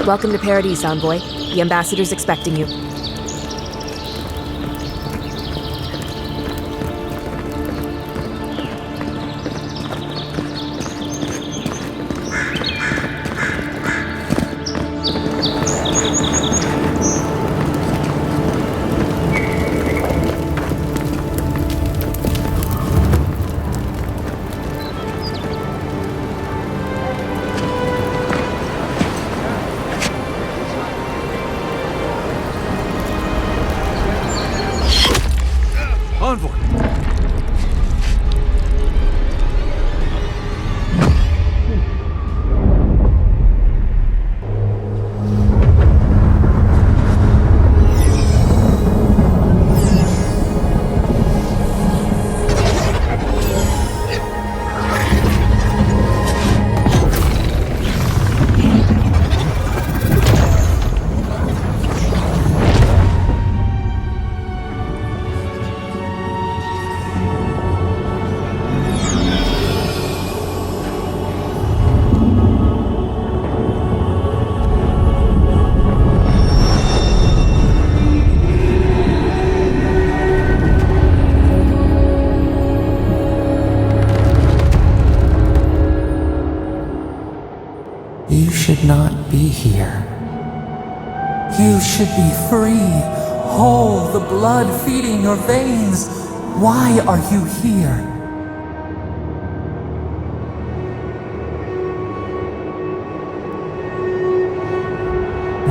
Welcome to Paradis, envoy. The ambassador's expecting you. You should not be here. You should be free, whole, the blood feeding your veins. Why are you here?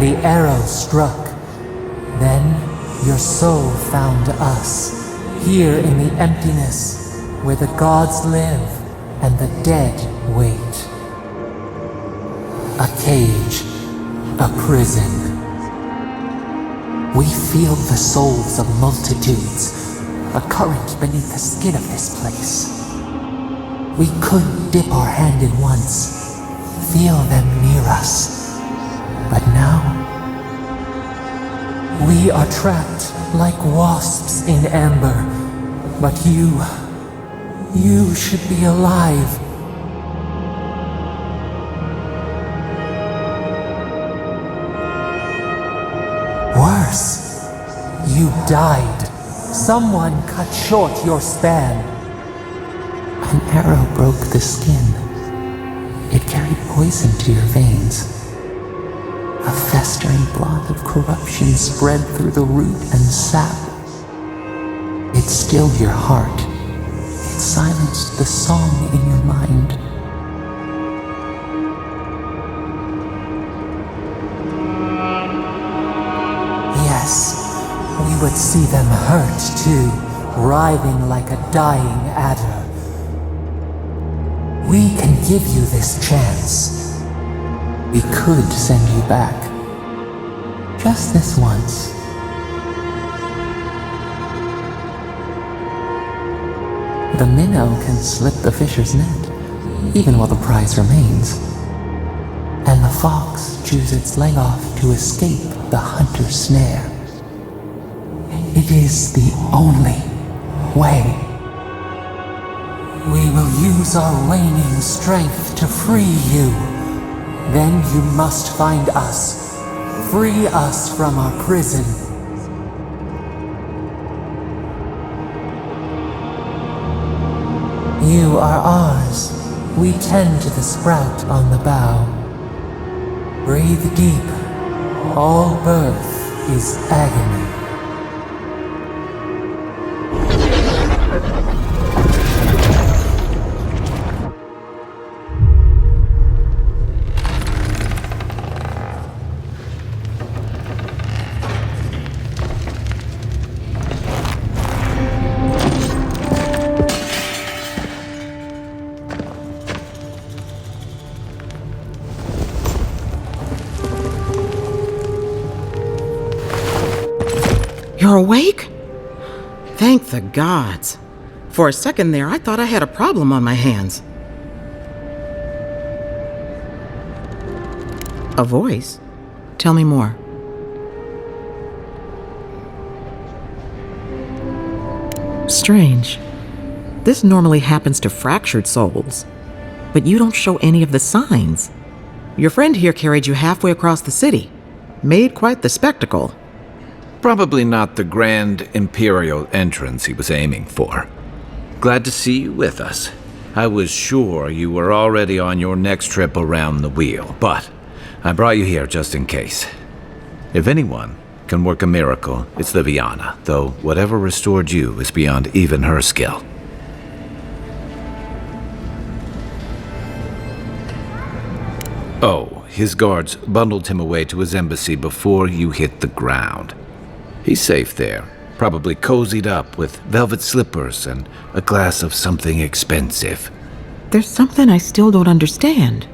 The arrow struck. Then your soul found us, here in the emptiness, where the gods live and the dead wait. A cage, a prison. We feel the souls of multitudes, a current beneath the skin of this place. We could dip our hand in once, feel them near us, but now we are trapped like wasps in amber. But you should be alive. Worse, you died. Someone cut short your span. An arrow broke the skin. It carried poison to your veins. A festering blot of corruption spread through the root and sap. It stilled your heart. It silenced the song in your mind. Yes, we would see them hurt too, writhing like a dying adder. We can give you this chance. We could send you back. Just this once. The minnow can slip the fisher's net, even while the prize remains. And the fox chews its leg off to escape the hunter's snare. It is the only way. We will use our waning strength to free you. Then you must find us. Free us from our prison. You are ours. We tend to the sprout on the bough. Breathe deep. All birth is agony. You're awake? Thank the gods. For a second there, I thought I had a problem on my hands. A voice? Tell me more. Strange. This normally happens to fractured souls, but you don't show any of the signs. Your friend here carried you halfway across the city. Made quite the spectacle. Probably not the grand imperial entrance he was aiming for. Glad to see you with us. I was sure you were already on your next trip around the wheel, but I brought you here just in case. If anyone can work a miracle, it's Liviana, though whatever restored you is beyond even her skill. Oh, his guards bundled him away to his embassy before you hit the ground. He's safe there, probably cozied up with velvet slippers and a glass of something expensive. There's something I still don't understand.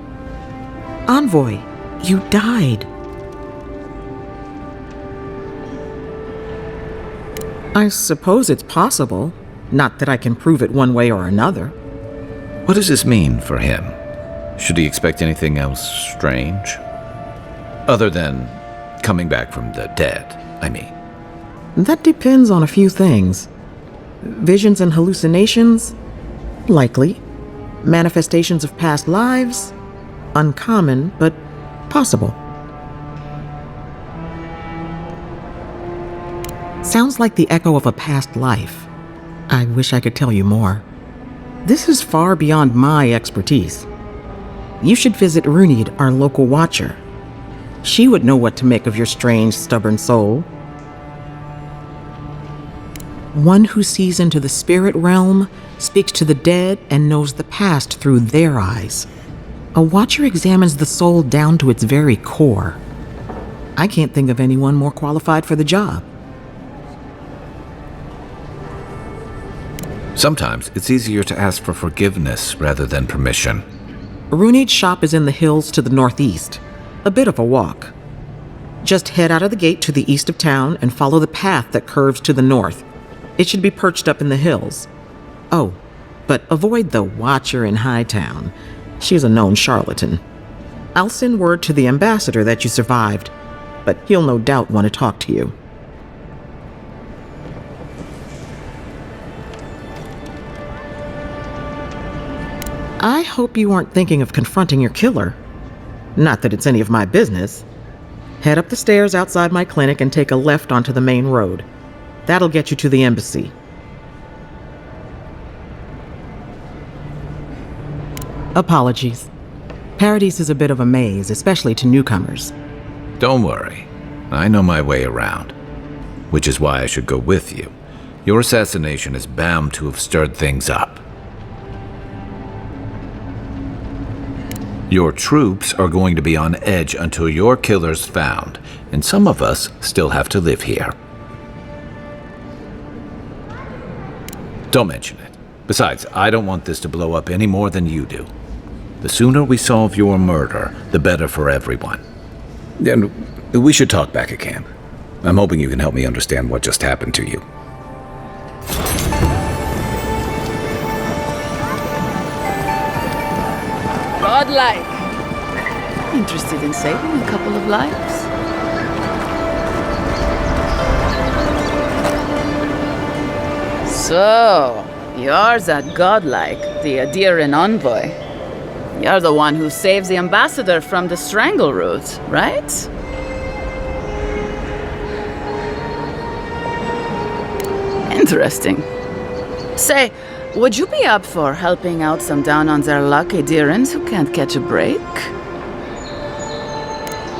Envoy, you died. I suppose it's possible. Not that I can prove it one way or another. What does this mean for him? Should he expect anything else strange? Other than coming back from the dead, I mean. That depends on a few things. Visions and hallucinations? Likely. Manifestations of past lives? Uncommon, but possible. Sounds like the echo of a past life. I wish I could tell you more. This is far beyond my expertise. You should visit Runid, our local watcher. She would know what to make of your strange, stubborn soul. One who sees into the spirit realm, speaks to the dead, and knows the past through their eyes. A watcher examines the soul down to its very core. I can't think of anyone more qualified for the job. Sometimes it's easier to ask for forgiveness rather than permission. Runid's shop is in the hills to the northeast. A bit of a walk. Just head out of the gate to the east of town and follow the path that curves to the north. It should be perched up in the hills. Oh, but avoid the watcher in Hightown. She's a known charlatan. I'll send word to the ambassador that you survived, but he'll no doubt want to talk to you. I hope you aren't thinking of confronting your killer. Not that it's any of my business. Head up the stairs outside my clinic and take a left onto the main road. That'll get you to the embassy. Apologies. Paradis is a bit of a maze, especially to newcomers. Don't worry. I know my way around. Which is why I should go with you. Your assassination is bound to have stirred things up. Your troops are going to be on edge until your killer's found, and some of us still have to live here. Don't mention it. Besides, I don't want this to blow up any more than you do. The sooner we solve your murder, the better for everyone. And we should talk back at camp. I'm hoping you can help me understand what just happened to you. Godlike. Interested in saving a couple of lives? So, you're that godlike, the Adiran envoy. You're the one who saves the ambassador from the strangle root, right? Interesting. Say, would you be up for helping out some down-on-their-luck Adirans who can't catch a break?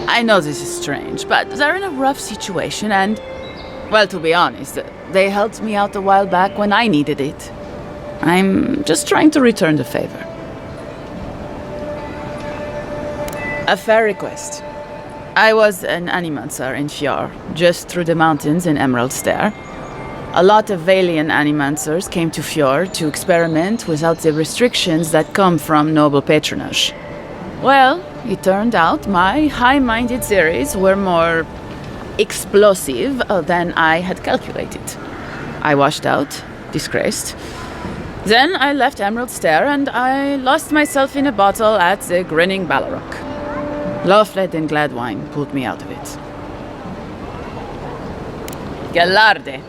I know this is strange, but they're in a rough situation and, well, to be honest, they helped me out a while back when I needed it. I'm just trying to return the favor. A fair request. I was an animancer in Fjord, just through the mountains in Emerald Stair. A lot of Valian animancers came to Fjord to experiment without the restrictions that come from noble patronage. Well, it turned out my high-minded theories were more explosive than I had calculated. I washed out, disgraced. Then I left Emerald Stair and I lost myself in a bottle at the Grinning Ballarok. Lofled and Gladwine pulled me out of it. Galarde.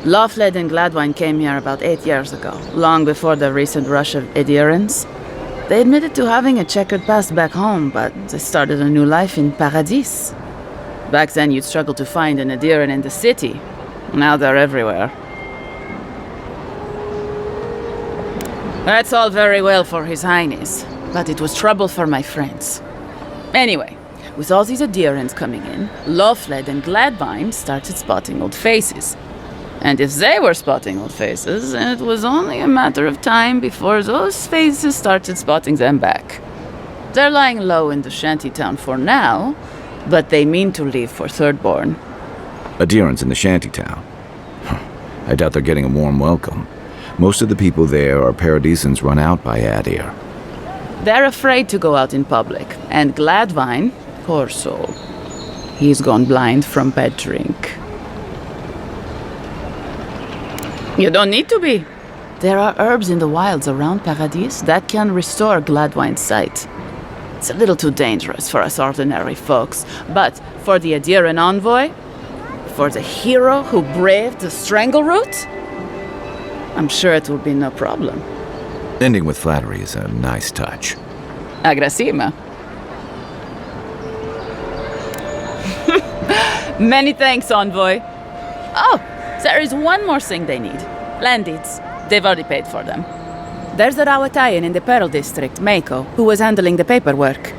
Lofled and Gladwine came here about 8 years ago, long before the recent rush of adherents. They admitted to having a checkered past back home, but they started a new life in Paradis. Back then, you'd struggle to find an adherent in the city. Now they're everywhere. That's all very well for His Highness, but it was trouble for my friends. Anyway, with all these adherents coming in, Lofled and Gladvine started spotting old faces. And if they were spotting old faces, it was only a matter of time before those faces started spotting them back. They're lying low in the shantytown for now, but they mean to leave for Thirdborn. Adherents in the shantytown. I doubt they're getting a warm welcome. Most of the people there are Paradisans run out by Adir. They're afraid to go out in public, and Gladvine, poor soul, he's gone blind from bad drink. You don't need to be. There are herbs in the wilds around Paradis that can restore Gladwine's sight. It's a little too dangerous for us ordinary folks, but for the adherent envoy, for the hero who braved the strangle route, I'm sure it will be no problem. Ending with flattery is a nice touch. Agrasima. Many thanks, envoy. Oh, there is one more thing they need. Land deeds. They've already paid for them. There's a Rawatayan in the Pearl District, Mako, who was handling the paperwork.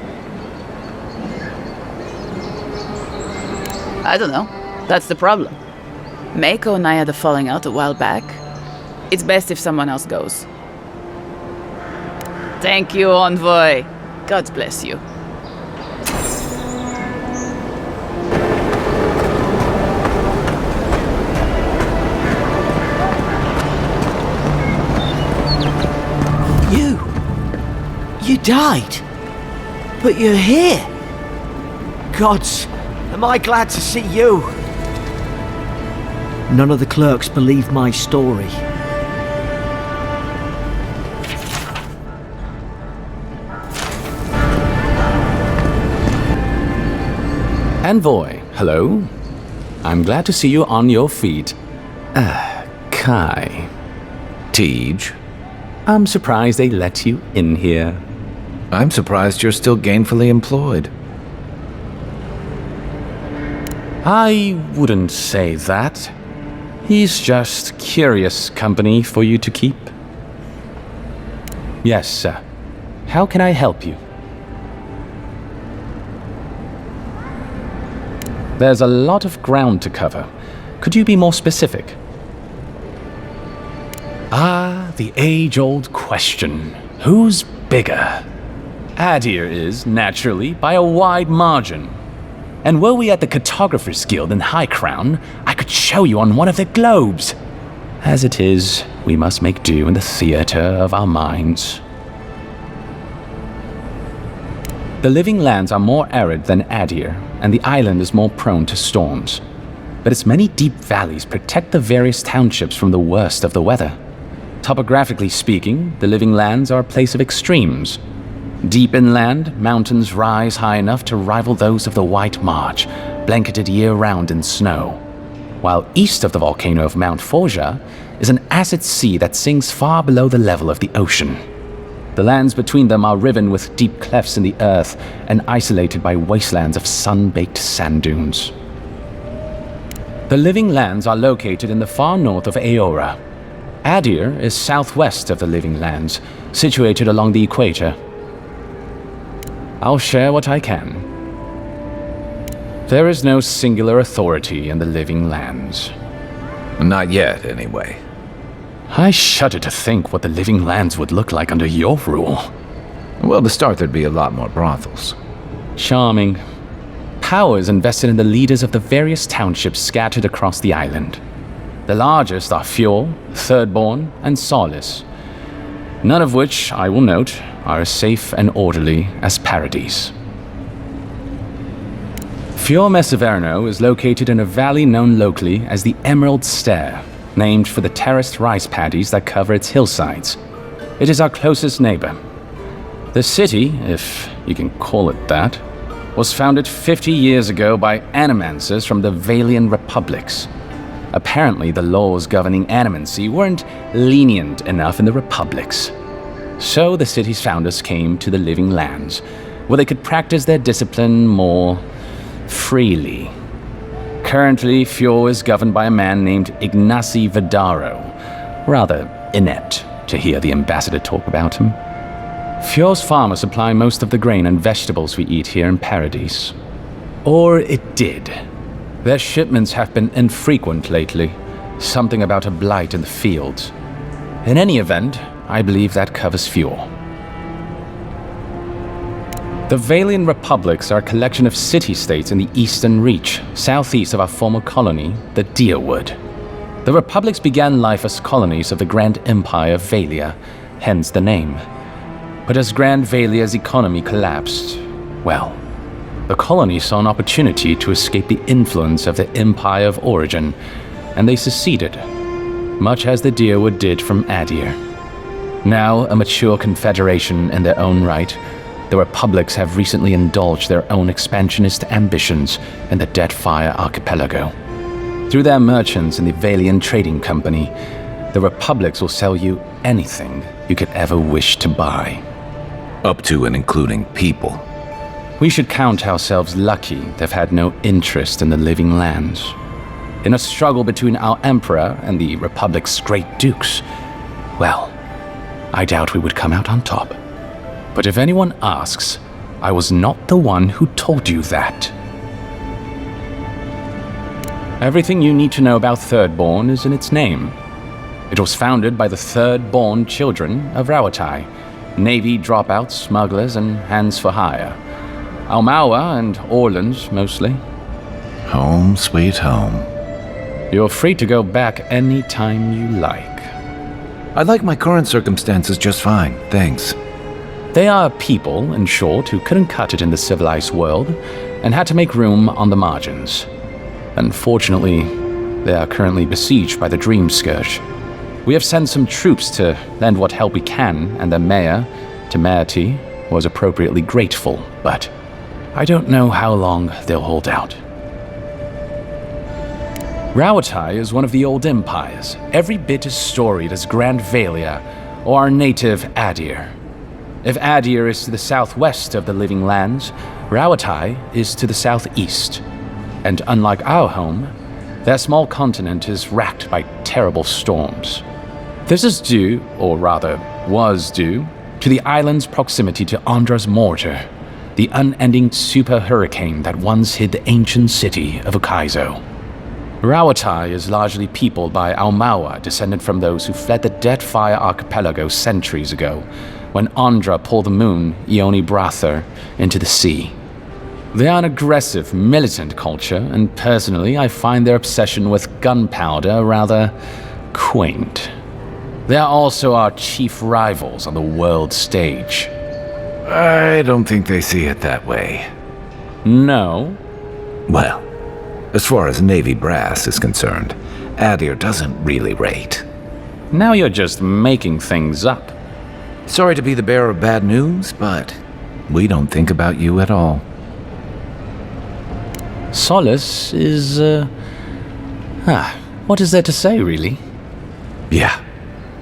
I don't know. That's the problem. Mako and I had a falling out a while back. It's best if someone else goes. Thank you, envoy. God bless you. You died? But you're here? Gods, am I glad to see you? None of the clerks believe my story. Envoy, hello. I'm glad to see you on your feet. Kai. Tycg. I'm surprised they let you in here. I'm surprised you're still gainfully employed. I wouldn't say that. He's just curious company for you to keep. Yes, sir. How can I help you? There's a lot of ground to cover. Could you be more specific? Ah, the age-old question. Who's bigger? Adir is, naturally, by a wide margin. And were we at the Cartographers Guild in High Crown, I could show you on one of their globes. As it is, we must make do in the theater of our minds. The living lands are more arid than Adir, and the island is more prone to storms. But its many deep valleys protect the various townships from the worst of the weather. Topographically speaking, the living lands are a place of extremes. Deep inland, mountains rise high enough to rival those of the White March, blanketed year-round in snow. While east of the volcano of Mount Forja is an acid sea that sinks far below the level of the ocean. The lands between them are riven with deep clefts in the earth and isolated by wastelands of sun-baked sand dunes. The living lands are located in the far north of Aora. Adir is southwest of the living lands, situated along the equator. I'll share what I can. There is no singular authority in the living lands. Not yet, anyway. I shudder to think what the living lands would look like under your rule. Well, to start, there'd be a lot more brothels. Charming. Power is invested in the leaders of the various townships scattered across the island. The largest are Fjord, Thirdborn, and Solace. None of which, I will note, are as safe and orderly as Paradis. Fjord Messeverno is located in a valley known locally as the Emerald Stair, named for the terraced rice paddies that cover its hillsides. It is our closest neighbor. The city, if you can call it that, was founded 50 years ago by animancers from the Valian republics. Apparently, the laws governing animancy weren't lenient enough in the republics. So the city's founders came to the Living Lands, where they could practice their discipline more freely. Currently, Fjord is governed by a man named Ignacy Vidaro. Rather inept to hear the ambassador talk about him. Fjord's farmers supply most of the grain and vegetables we eat here in Paradis. Or it did. Their shipments have been infrequent lately. Something about a blight in the fields. In any event, I believe that covers Fjord. The Valian Republics are a collection of city-states in the Eastern Reach, southeast of our former colony, the Deerwood. The Republics began life as colonies of the Grand Empire of Valia, hence the name. But as Grand Valia's economy collapsed, well, the colonies saw an opportunity to escape the influence of the Empire of Origin, and they seceded, much as the Deerwood did from Adir. Now a mature confederation in their own right, the Republics have recently indulged their own expansionist ambitions in the Deadfire Archipelago. Through their merchants in the Valian Trading Company, the Republics will sell you anything you could ever wish to buy. Up to and including people. We should count ourselves lucky to have had no interest in the Living Lands. In a struggle between our Emperor and the Republic's great dukes, well, I doubt we would come out on top. But if anyone asks, I was not the one who told you that. Everything you need to know about Thirdborn is in its name. It was founded by the third-born children of Rawatai, Navy dropouts, smugglers, and hands for hire. Almawa and Orleans, mostly. Home, sweet home. You're free to go back any time you like. I like my current circumstances just fine, thanks. They are people, in short, who couldn't cut it in the civilized world and had to make room on the margins. Unfortunately, they are currently besieged by the Dream Scourge. We have sent some troops to lend what help we can, and their mayor, Temerity, was appropriately grateful, but I don't know how long they'll hold out. Rawatai is one of the old empires, every bit as storied as Grand Valia or our native Adir. If Adir is to the southwest of the Living Lands, Rawatai is to the southeast. And unlike our home, their small continent is racked by terrible storms. This is due, or rather was due, to the island's proximity to Andra's mortar, the unending super hurricane that once hid the ancient city of Ukaizo. Rawatai is largely peopled by Almawa, descended from those who fled the Deadfire Archipelago centuries ago, when Andra pulled the moon, Ioni Brather, into the sea. They are an aggressive, militant culture, and personally I find their obsession with gunpowder rather quaint. They are also our chief rivals on the world stage. I don't think they see it that way. No? Well, as far as Navy brass is concerned, Adir doesn't really rate. Now you're just making things up. Sorry to be the bearer of bad news, but we don't think about you at all. Solace is, what is there to say, really? Yeah,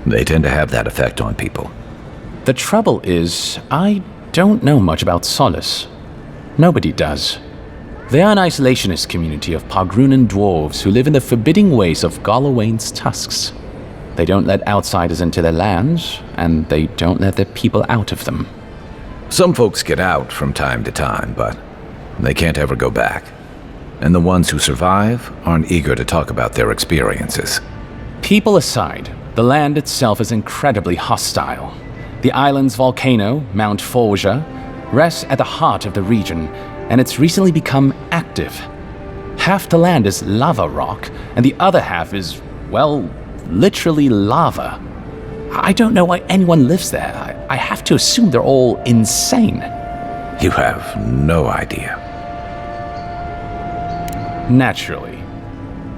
they tend to have that effect on people. The trouble is, I don't know much about Solace. Nobody does. They are an isolationist community of Pagrunan dwarves who live in the forbidding ways of Galawain's tusks. They don't let outsiders into their lands, and they don't let their people out of them. Some folks get out from time to time, but they can't ever go back. And the ones who survive aren't eager to talk about their experiences. People aside, the land itself is incredibly hostile. The island's volcano, Mount Forja, rests at the heart of the region, and it's recently become active. Half the land is lava rock, and the other half is, well, literally lava. I don't know why anyone lives there. I have to assume they're all insane. You have no idea. Naturally.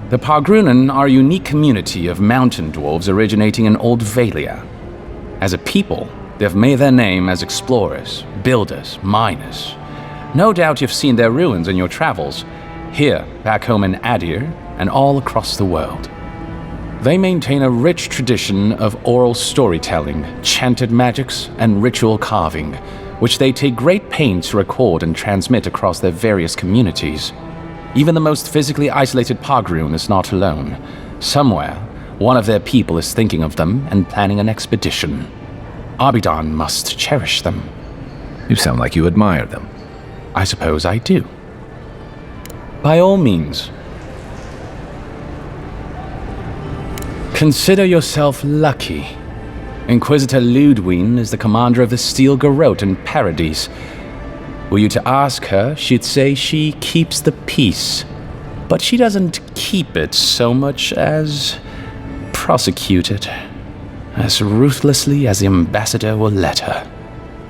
The Pagrunan are a unique community of mountain dwarves originating in Old Valia. As a people, they've made their name as explorers, builders, miners. No doubt you've seen their ruins in your travels, here, back home in Adir, and all across the world. They maintain a rich tradition of oral storytelling, chanted magics, and ritual carving, which they take great pains to record and transmit across their various communities. Even the most physically isolated Pogrun is not alone. Somewhere, one of their people is thinking of them and planning an expedition. Abidan must cherish them. You sound like you admire them. I suppose I do. By all means. Consider yourself lucky. Inquisitor Ludwig is the commander of the Steel Garrote in Paradis. Were you to ask her, she'd say she keeps the peace. But she doesn't keep it so much as prosecute it. As ruthlessly as the ambassador will let her.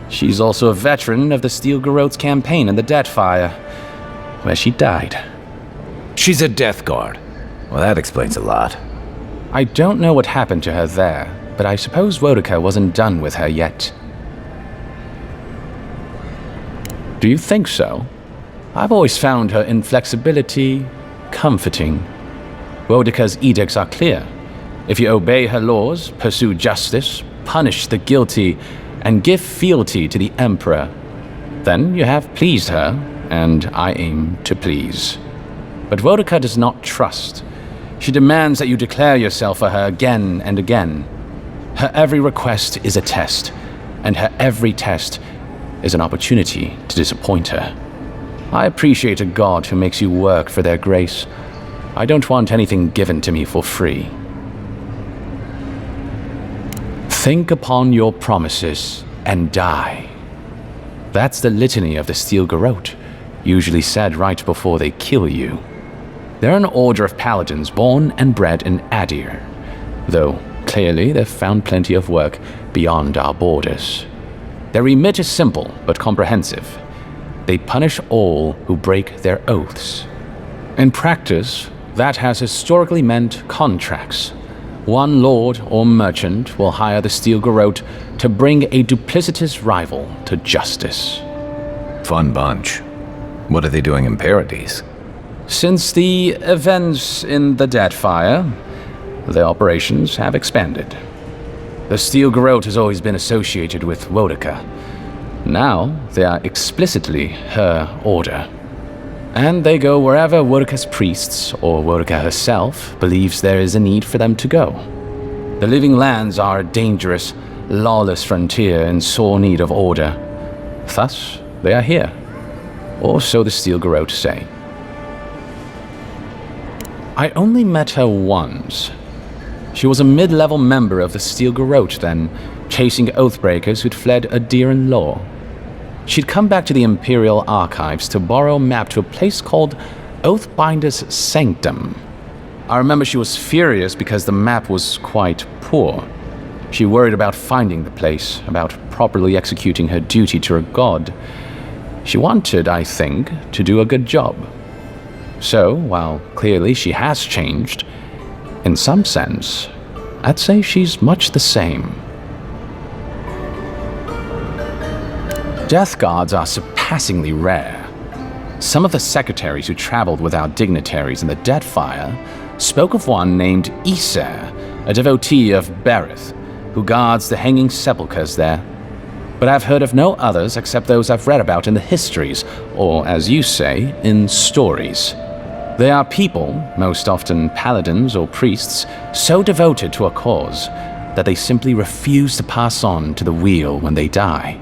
She's also a veteran of the Steel Garrote's campaign in the Deadfire, where she died. She's a Death Guard. Well, that explains a lot. I don't know what happened to her there, but I suppose Wodica wasn't done with her yet. Do you think so? I've always found her inflexibility comforting. Wodica's edicts are clear. If you obey her laws, pursue justice, punish the guilty, and give fealty to the Emperor, then you have pleased her, and I aim to please. But Wodica does not trust. She demands that you declare yourself for her again and again. Her every request is a test, and her every test is an opportunity to disappoint her. I appreciate a god who makes you work for their grace. I don't want anything given to me for free. Think upon your promises and die. That's the litany of the Steel Garrote, usually said right before they kill you. They're an order of paladins born and bred in Adir, though clearly they've found plenty of work beyond our borders. Their remit is simple but comprehensive. They punish all who break their oaths. In practice, that has historically meant contracts. One lord or merchant will hire the Steel Garrote to bring a duplicitous rival to justice. Fun bunch. What are they doing in Paradis? Since the events in the Deadfire, their operations have expanded. The Steel Garrote has always been associated with Wodica. Now, they are explicitly her order. And they go wherever Wodica's priests, or Wodica herself, believes there is a need for them to go. The Living Lands are a dangerous, lawless frontier in sore need of order. Thus, they are here. Or so the Steel Garrote say. I only met her once. She was a mid-level member of the Steel Garrote then, chasing oathbreakers who'd fled Adiran law. She'd come back to the Imperial Archives to borrow a map to a place called Oathbinder's Sanctum. I remember she was furious because the map was quite poor. She worried about finding the place, about properly executing her duty to her god. She wanted, I think, to do a good job. So, while clearly she has changed, in some sense, I'd say she's much the same. Death Guards are surpassingly rare. Some of the secretaries who traveled with our dignitaries in the Deadfire spoke of one named Iser, a devotee of Berith, who guards the hanging sepulchres there. But I've heard of no others except those I've read about in the histories, or, as you say, in stories. They are people, most often paladins or priests, so devoted to a cause that they simply refuse to pass on to the wheel when they die.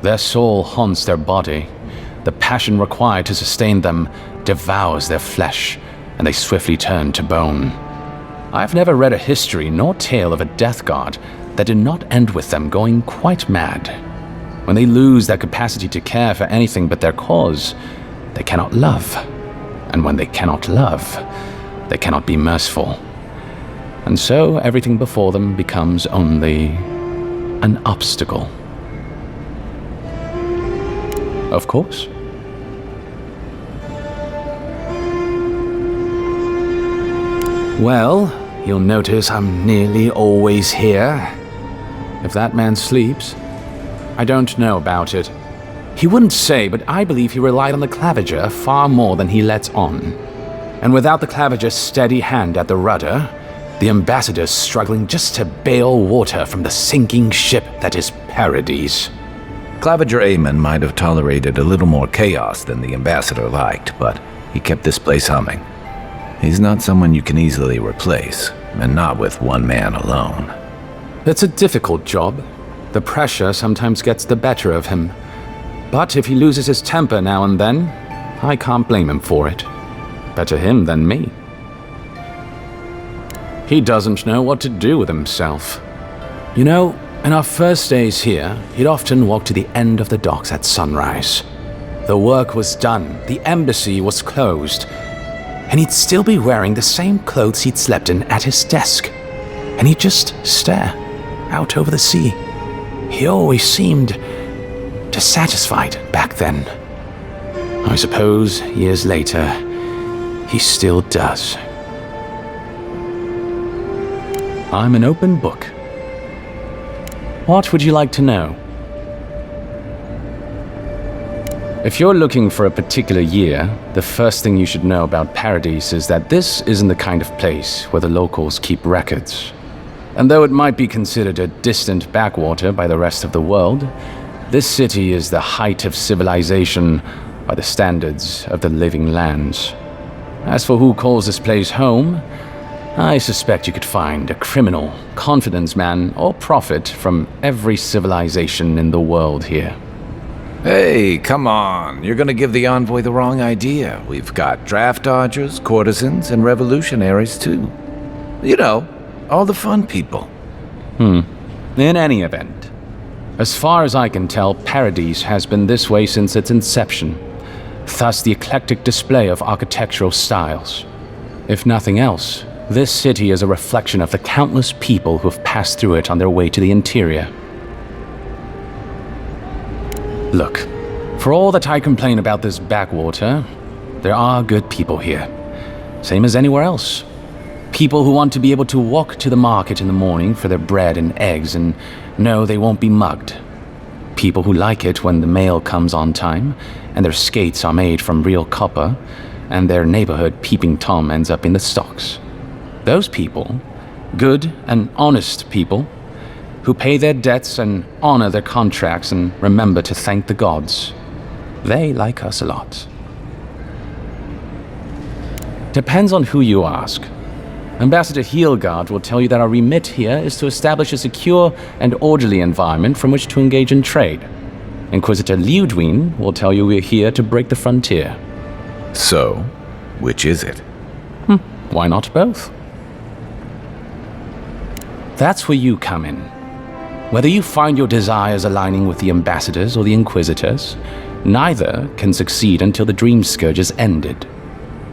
Their soul haunts their body. The passion required to sustain them devours their flesh, and they swiftly turn to bone. I've never read a history nor tale of a death guard that did not end with them going quite mad. When they lose their capacity to care for anything but their cause, they cannot love. And when they cannot love, they cannot be merciful. And so everything before them becomes only an obstacle. Of course. Well, you'll notice I'm nearly always here. If that man sleeps, I don't know about it. He wouldn't say, but I believe he relied on the claviger far more than he lets on. And without the claviger's steady hand at the rudder, The ambassador's struggling just to bail water from the sinking ship that is Paradis. Claviger Amon might have tolerated a little more chaos than the ambassador liked, but he kept this place humming. He's not someone you can easily replace, and not with one man alone. It's a difficult job. The pressure sometimes gets the better of him. But if he loses his temper now and then, I can't blame him for it. Better him than me. He doesn't know what to do with himself. You know, in our first days here, he'd often walk to the end of the docks at sunrise. The work was done, the embassy was closed, and he'd still be wearing the same clothes he'd slept in at his desk. And he'd just stare out over the sea. He always seemed dissatisfied back then. I suppose, years later, he still does. I'm an open book. What would you like to know? If you're looking for a particular year, the first thing you should know about Paradis is that this isn't the kind of place where the locals keep records. And though it might be considered a distant backwater by the rest of the world, this city is the height of civilization by the standards of the living lands. As for who calls this place home, I suspect you could find a criminal, confidence man, or prophet from every civilization in the world here. Hey, come on. You're gonna give the envoy the wrong idea. We've got draft dodgers, courtesans, and revolutionaries too. You know, all the fun people. In any event, as far as I can tell, Paradis has been this way since its inception. Thus the eclectic display of architectural styles. If nothing else, this city is a reflection of the countless people who have passed through it on their way to the interior. Look, for all that I complain about this backwater, there are good people here. Same as anywhere else. People who want to be able to walk to the market in the morning for their bread and eggs and know they won't be mugged. People who like it when the mail comes on time, and their skates are made from real copper, and their neighborhood peeping Tom ends up in the stocks. Those people, good and honest people, who pay their debts and honor their contracts and remember to thank the gods, they like us a lot. Depends on who you ask. Ambassador Heelgard will tell you that our remit here is to establish a secure and orderly environment from which to engage in trade. Inquisitor Liudwin will tell you we're here to break the frontier. So, which is it? Why not both? That's where you come in. Whether you find your desires aligning with the ambassadors or the inquisitors, neither can succeed until the dream scourge is ended.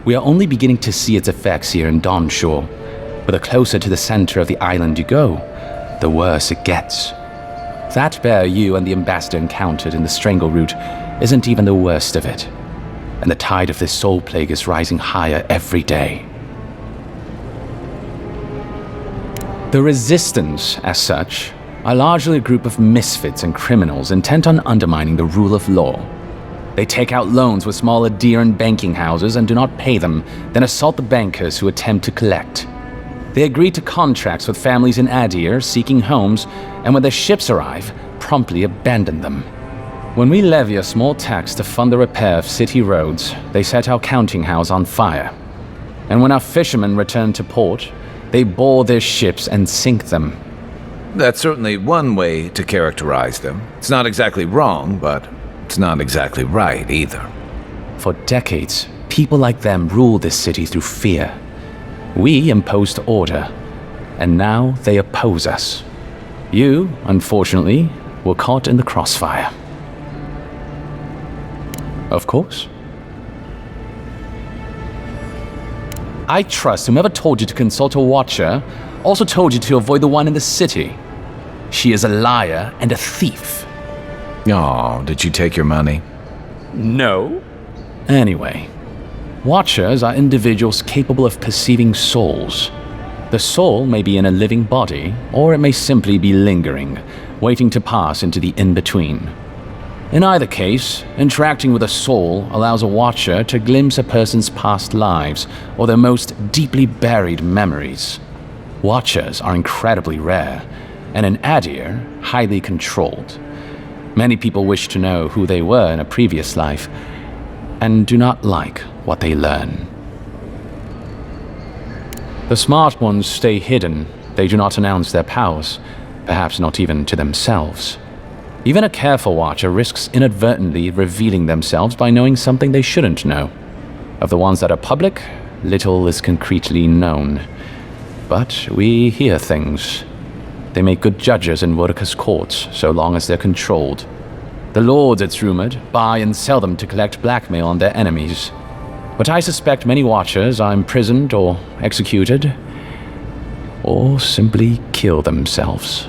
We are only beginning to see its effects here in Dawnshore, but the closer to the center of the island you go, the worse it gets. That bear you and the ambassador encountered in the Strangle Route isn't even the worst of it, and the tide of this soul plague is rising higher every day. The Resistance, as such, are largely a group of misfits and criminals intent on undermining the rule of law. They take out loans with small adherent banking houses and do not pay them, then assault the bankers who attempt to collect. They agree to contracts with families in Adir seeking homes, and when their ships arrive, promptly abandon them. When we levy a small tax to fund the repair of city roads, they set our counting house on fire. And when our fishermen return to port, they board their ships and sink them. That's certainly one way to characterize them. It's not exactly wrong, but it's not exactly right either. For decades, people like them ruled this city through fear. We imposed order, and now they oppose us. You, unfortunately, were caught in the crossfire. Of course. I trust whomever told you to consult a watcher also told you to avoid the one in the city. She is a liar and a thief. Oh, did you take your money? No. Anyway, watchers are individuals capable of perceiving souls. The soul may be in a living body, or it may simply be lingering, waiting to pass into the in-between. In either case, interacting with a soul allows a watcher to glimpse a person's past lives or their most deeply buried memories. Watchers are incredibly rare, and in Adir, highly controlled. Many people wish to know who they were in a previous life, and do not like what they learn. The smart ones stay hidden. They do not announce their powers, perhaps not even to themselves. Even a careful watcher risks inadvertently revealing themselves by knowing something they shouldn't know. Of the ones that are public, little is concretely known. But we hear things. They make good judges in Wurka's courts, so long as they're controlled. The lords, it's rumored, buy and sell them to collect blackmail on their enemies. But I suspect many watchers are imprisoned or executed, or simply kill themselves.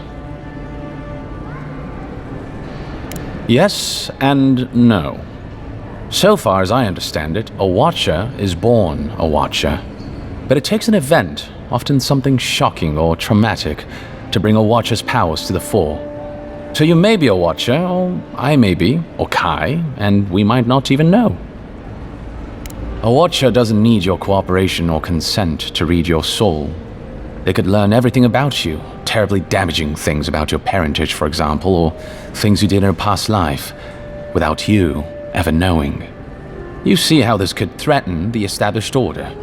Yes and no. So far as I understand it, a watcher is born a watcher. But it takes an event, often something shocking or traumatic, to bring a watcher's powers to the fore. So you may be a watcher, or I may be, or Kai, and we might not even know. A watcher doesn't need your cooperation or consent to read your soul. They could learn everything about you, terribly damaging things about your parentage, for example, or things you did in a past life, without you ever knowing. You see how this could threaten the established order,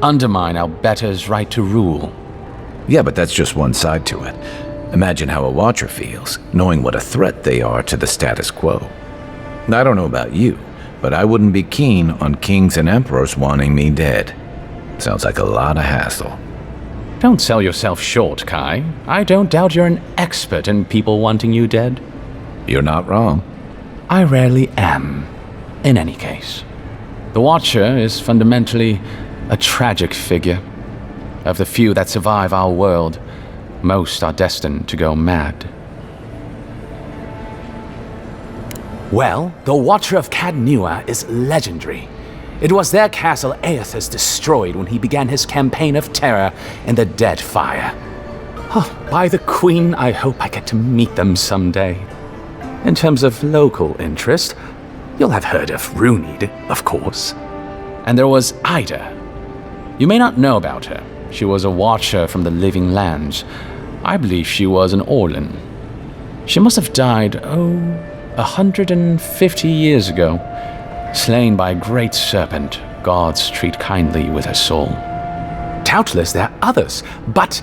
undermine our betters' right to rule. Yeah, but that's just one side to it. Imagine how a watcher feels, knowing what a threat they are to the status quo. I don't know about you, but I wouldn't be keen on kings and emperors wanting me dead. Sounds like a lot of hassle. Don't sell yourself short, Kai. I don't doubt you're an expert in people wanting you dead. You're not wrong. I rarely am, in any case. The Watcher is fundamentally a tragic figure. Of the few that survive our world, most are destined to go mad. Well, the Watcher of Cadnua is legendary. It was their castle Aethys destroyed when he began his campaign of terror in the Dead Fire. Oh, by the Queen, I hope I get to meet them someday. In terms of local interest, you'll have heard of Runid, of course. And there was Ida. You may not know about her. She was a watcher from the Living Lands. I believe she was an Orlan. She must have died, 150 years ago. Slain by a great serpent, gods treat kindly with her soul. Doubtless there are others, but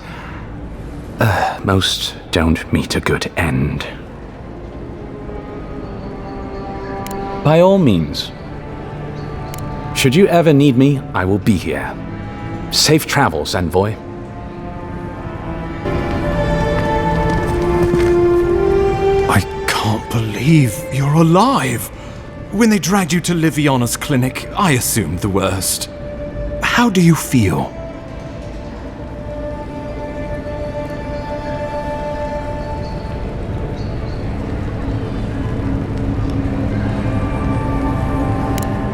most don't meet a good end. By all means. Should you ever need me, I will be here. Safe travels, envoy. I can't believe you're alive. When they dragged you to Liviana's clinic, I assumed the worst. How do you feel?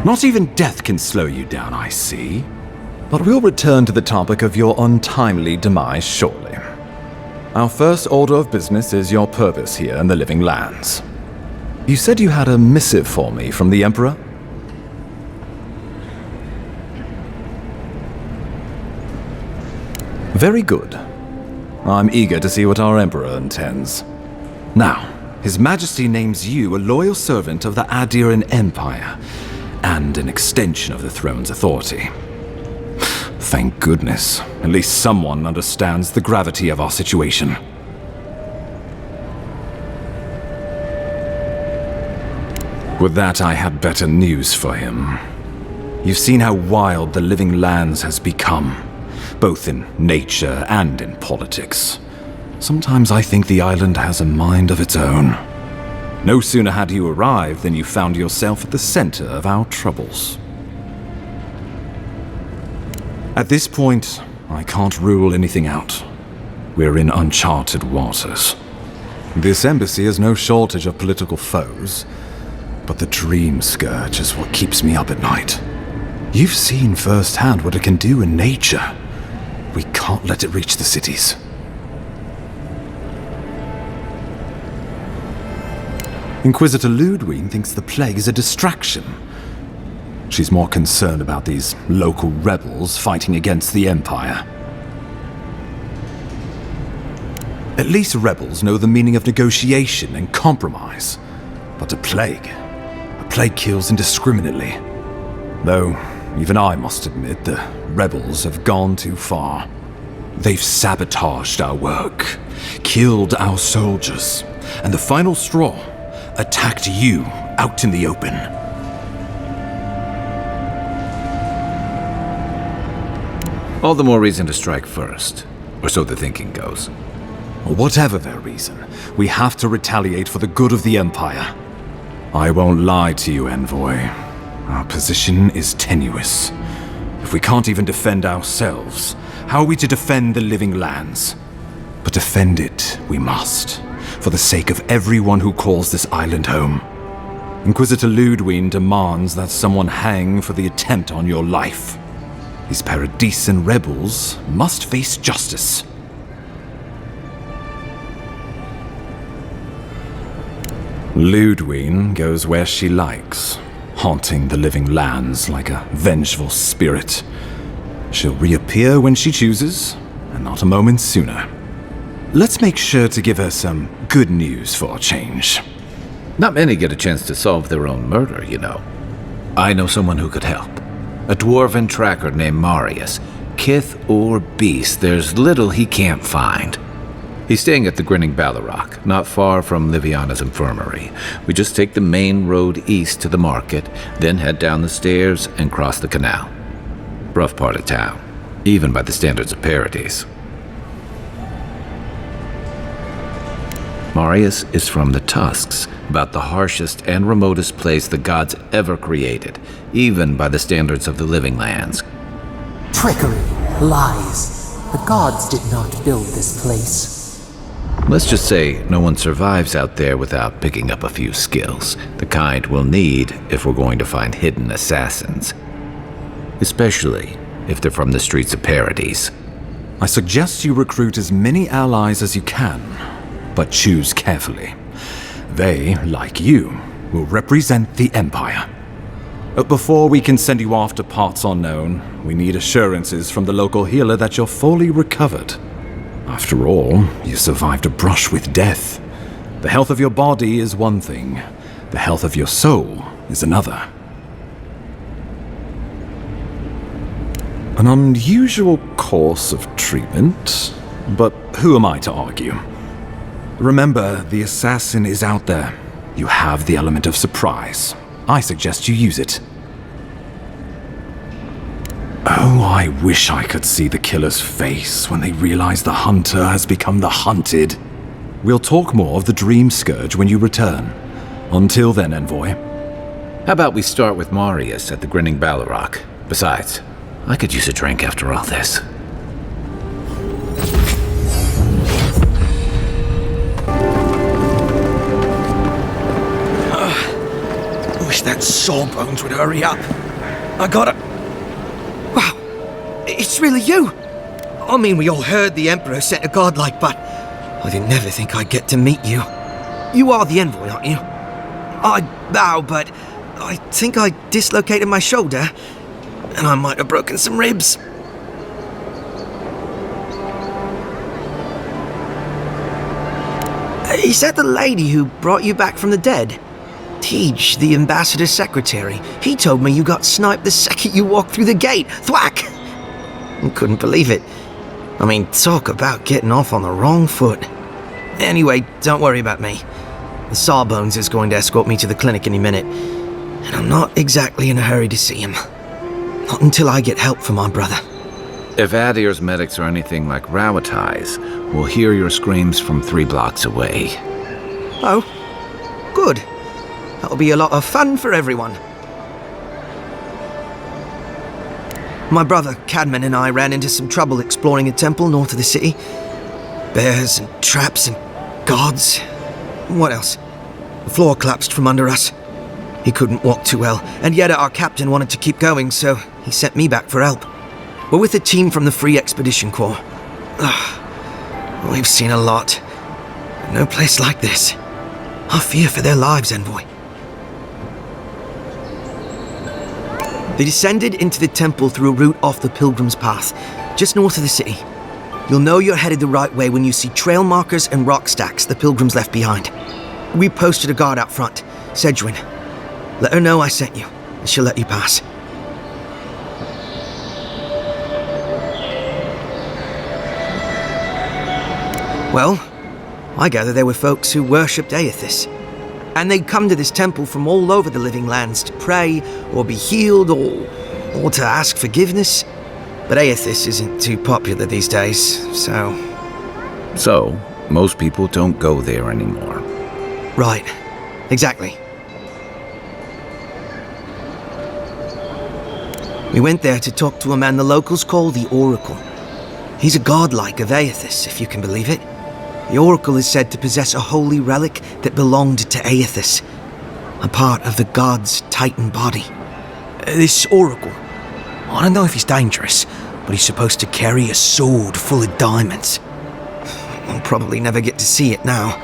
Not even death can slow you down, I see. But we'll return to the topic of your untimely demise shortly. Our first order of business is your purpose here in the Living Lands. You said you had a missive for me from the Emperor? Very good. I'm eager to see what our Emperor intends. Now, His Majesty names you a loyal servant of the Adiran Empire, and an extension of the throne's authority. Thank goodness, at least someone understands the gravity of our situation. With that, I had better news for him. You've seen how wild the Living Lands has become, both in nature and in politics. Sometimes I think the island has a mind of its own. No sooner had you arrived than you found yourself at the center of our troubles. At this point, I can't rule anything out. We're in uncharted waters. This embassy has no shortage of political foes, but the Dream Scourge is what keeps me up at night. You've seen firsthand what it can do in nature. We can't let it reach the cities. Inquisitor Ludwig thinks the plague is a distraction. She's more concerned about these local rebels fighting against the Empire. At least rebels know the meaning of negotiation and compromise. But a plague kills indiscriminately. Though, even I must admit, the rebels have gone too far. They've sabotaged our work, killed our soldiers, and the final straw, attacked you out in the open. All the more reason to strike first, or so the thinking goes. Whatever their reason, we have to retaliate for the good of the Empire. I won't lie to you, Envoy. Our position is tenuous. If we can't even defend ourselves, how are we to defend the living lands? But defend it we must, for the sake of everyone who calls this island home. Inquisitor Ludwig demands that someone hang for the attempt on your life. These Paradis and rebels must face justice. Ludwig goes where she likes, haunting the living lands like a vengeful spirit. She'll reappear when she chooses, and not a moment sooner. Let's make sure to give her some good news for a change. Not many get a chance to solve their own murder, you know. I know someone who could help. A dwarven tracker named Marius. Kith or beast, there's little he can't find. He's staying at the Grinning Ballarrock, not far from Liviana's infirmary. We just take the main road east to the market, then head down the stairs and cross the canal. Rough part of town, even by the standards of Paradis. Marius is from the Tusks, about the harshest and remotest place the gods ever created, even by the standards of the living lands. Trickery, lies. The gods did not build this place. Let's just say no one survives out there without picking up a few skills, the kind we'll need if we're going to find hidden assassins. Especially if they're from the streets of Paradis. I suggest you recruit as many allies as you can, but choose carefully. They, like you, will represent the Empire. But before we can send you off to parts unknown, we need assurances from the local healer that you're fully recovered. After all, you survived a brush with death. The health of your body is one thing. The health of your soul is another. An unusual course of treatment, but who am I to argue? Remember, the assassin is out there. You have the element of surprise. I suggest you use it. Oh, I wish I could see the killer's face when they realize the hunter has become the hunted. We'll talk more of the Dream Scourge when you return. Until then, Envoy. How about we start with Marius at the Grinning Ballarrock? Besides, I could use a drink after all this. Wish that Sawbones would hurry up. I gotta... Wow, it's really you! I mean, we all heard the Emperor sent a godlike, but I didn't never think I'd get to meet you. You are the Envoy, aren't you? I bow, but I think I dislocated my shoulder, and I might have broken some ribs. Is that the lady who brought you back from the dead? Tycg, the ambassador's secretary. He told me you got sniped the second you walked through the gate. Thwack! I couldn't believe it. I mean, talk about getting off on the wrong foot. Anyway, don't worry about me. The Sawbones is going to escort me to the clinic any minute, and I'm not exactly in a hurry to see him. Not until I get help from my brother. If Adir's medics are anything like Rowatai's, we'll hear your screams from 3 blocks away. Oh, good. That'll be a lot of fun for everyone. My brother, Cadman, and I ran into some trouble exploring a temple north of the city. Bears and traps and gods. What else? The floor collapsed from under us. He couldn't walk too well, and yet our captain wanted to keep going, so he sent me back for help. We're with a team from the Free Expedition Corps. We've seen a lot. No place like this. I fear for their lives, Envoy. They descended into the temple through a route off the Pilgrim's Path, just north of the city. You'll know you're headed the right way when you see trail markers and rock stacks the pilgrims left behind. We posted a guard out front, Sedgwin. Let her know I sent you, and she'll let you pass. Well, I gather there were folks who worshipped Aethys. And they'd come to this temple from all over the Living Lands to pray, or be healed, or to ask forgiveness. But Aethys isn't too popular these days, so... So, most people don't go there anymore. Right. Exactly. We went there to talk to a man the locals call the Oracle. He's a godlike of Aethys, if you can believe it. The Oracle is said to possess a holy relic that belonged to Aethys, a part of the god's Titan body. This Oracle, I don't know if he's dangerous, but he's supposed to carry a sword full of diamonds. I'll probably never get to see it now.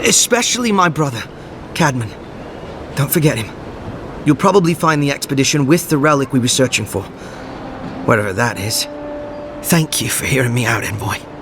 Especially my brother, Cadman. Don't forget him. You'll probably find the expedition with the relic we were searching for. Whatever that is. Thank you for hearing me out, Envoy.